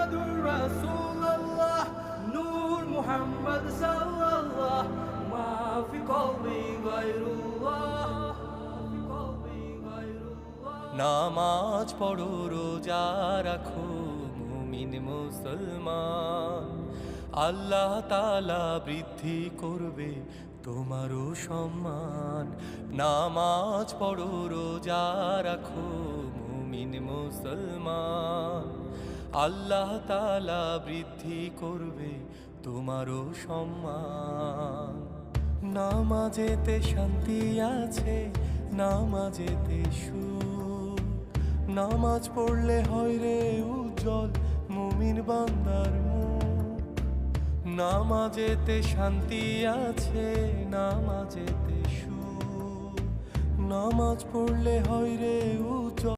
মুহাম্মাদুর রাসূলুল্লাহ নূর মুহাম্মদ সাল্লাল্লাহ মা ফি কলবি গায়রুল্লাহ নামাজ পড়ো রোজা রাখো মুমিন মুসলমান, আল্লাহ তাআলা বৃদ্ধি করবে তোমারও সম্মান। নামাজ পড়ো রোজা রাখো মুমিন মুসলমান, আল্লাহ তাআলা বৃদ্ধি করবে তোমারও সম্মান। নামাজেতে শান্তি আছে, নামাজেতে সুখ, নামাজ পড়লে হয় রে উজ্জ্বল মুমিন বান্দার মুখ। নামাজেতে শান্তি আছে, নামাজেতে সুখ, নামাজ পড়লে হয় রে উজ্জ্বল।